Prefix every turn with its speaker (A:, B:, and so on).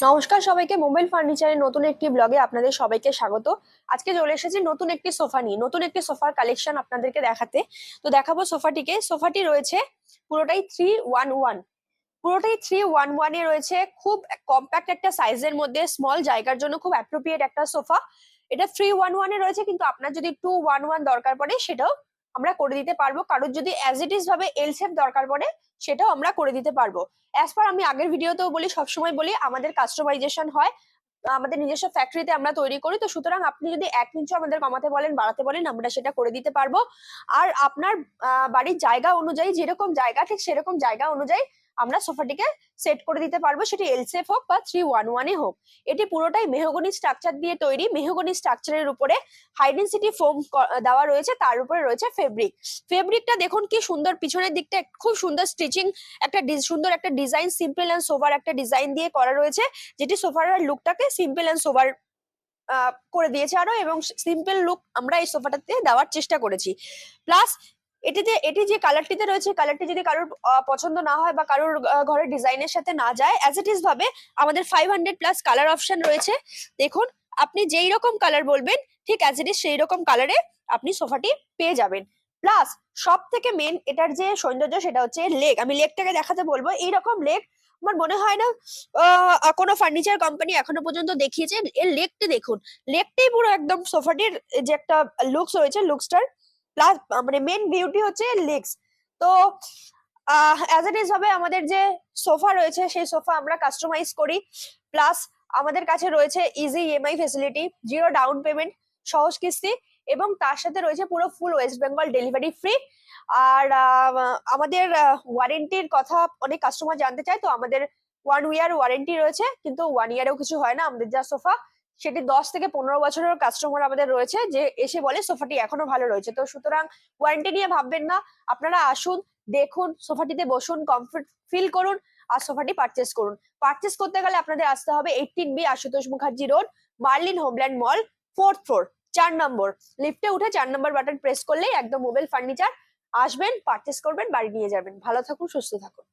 A: নমস্কার সবাইকে, মোবাইল ফার্নিচারের নতুন একটি ব্লগে আপনাদের সবাইকে স্বাগত। আজকে চলে এসেছি নতুন একটি সোফা নিয়ে, নতুন একটি সোফার কালেকশন আপনাদেরকে দেখাতে। তো দেখাবো সোফাটিকে। সোফাটি রয়েছে পুরোটাই 311, পুরোটাই 311 এ রয়েছে। খুব কম্প্যাক্ট একটা সাইজের মধ্যে, স্মল জায়গার জন্য খুব অ্যাপ্রোপ্রিয়েট একটা সোফা। এটা 311 এ রয়েছে, কিন্তু আপনার যদি 211 দরকার পড়ে সেটাও আমরা করে দিতে পারবো। কারোর যদি অ্যাজ ইট ইজ ভাবে এল শেপ দরকার পড়ে সেটাও আমরা করে দিতে পারবো। অ্যাজ পার আমি আগের ভিডিওতেও বলি, সবসময় বলি আমাদের কাস্টমাইজেশন হয়, আমাদের নিজস্ব ফ্যাক্টরিতে আমরা তৈরি করি। তো সুতরাং আপনি যদি 1 ইঞ্চও আমাদের কমাতে বলেন, বাড়াতে বলেন, আমরা সেটা করে দিতে পারবো। আর আপনার বাড়ির জায়গা অনুযায়ী, যেরকম জায়গা ঠিক সেরকম জায়গা অনুযায়ী আমরা সোফাটিকে সেট করে দিতে পারবো, সেটি এল শেপ হোক বা 311 হোক। এটি পুরোটাই মেহগনি স্ট্রাকচার দিয়ে তৈরি। মেহগনি স্ট্রাকচারের উপরে হাই ডেনসিটি ফোম দেওয়া রয়েছে, তার উপরে রয়েছে ফেব্রিক। ফেব্রিকটা দেখুন কি সুন্দর, পিছনের দিকটা খুব সুন্দর স্টিচিং, একটা সুন্দর একটা ডিজাইন, সিম্পল অ্যান্ড সোভার একটা ডিজাইন দিয়ে করা রয়েছে, যেটি সোফার লুকটাকে সিম্পল অ্যান্ড সোভার করে দিয়েছে আরো, এবং সিম্পল লুক আমরা এই সোফাটাতে দেওয়ার চেষ্টা করেছি। প্লাস এটি যে কালারটিতে রয়েছে, কালারটি যদি কারোর পছন্দ না হয় বা কারোর ঘরের ডিজাইনের সাথে না যায়, অ্যাজ ইট ইজ ভাবে আমাদের 500+ কালার অপশন রয়েছে। দেখুন, আপনি যেই রকম কালার বলবেন ঠিক অ্যাজ ইট ইজ সেই রকম কালারে আপনি সোফাটি পেয়ে যাবেন। প্লাস সব থেকে মেন এটার যে সৌন্দর্য সেটা হচ্ছে লেগ। আমি লেগটাকে দেখাতে বলবো। এইরকম লেগ আমার মনে হয় না কোনো ফার্নিচার কোম্পানি এখনো পর্যন্ত দেখিয়েছে। এর লেগটি দেখুন, লেগটাই পুরো একদম সোফাটির যে একটা লুকস রয়েছে, লুকসটার প্লাস মানে মেন বিউটি হচ্ছে লেগস। তো অ্যাজ ইট ইজ হবে আমাদের যে সোফা রয়েছে সেই সোফা আমরা কাস্টমাইজ করি। প্লাস আমাদের কাছে রয়েছে easy EMI facility, zero down payment, সহজ কিস্তি, এবং তার সাথে রয়েছে পুরো ফুল ওয়েস্ট বেঙ্গল ডেলিভারি ফ্রি। আর আমাদের ওয়ারেন্টির কথা অনেক কাস্টমার জানতে চায়। তো আমাদের 1 ইয়ার ওয়ারেন্টি রয়েছে, কিন্তু 1 ইয়ারেও কিছু হয় না। আমাদের যা সোফা সেটি 10 থেকে 15 বছরের কাস্টমার আমাদের রয়েছে, যে এসে বলে সোফাটি এখনো ভালো রয়েছে। তো সুতরাং ওয়ারেন্টি নিয়ে ভাববেন না, আপনারা আসুন, দেখুন, সোফাটিতে বসুন, কমফর্ট ফিল করুন, আর সোফাটি পারচেস করুন। পারচেস করতে গেলে আপনাদের আসতে হবে 18B Ashutosh Mukherjee road, Marlin Homeland mall, 4th floor, 4 নম্বর। লিফটে উঠে 4 নম্বর বাটন প্রেস করলেই একদম মোবাইল ফার্নিচার। আসবেন, পারচেস করবেন, বাড়ি নিয়ে যাবেন। ভালো থাকুন, সুস্থ থাকুন।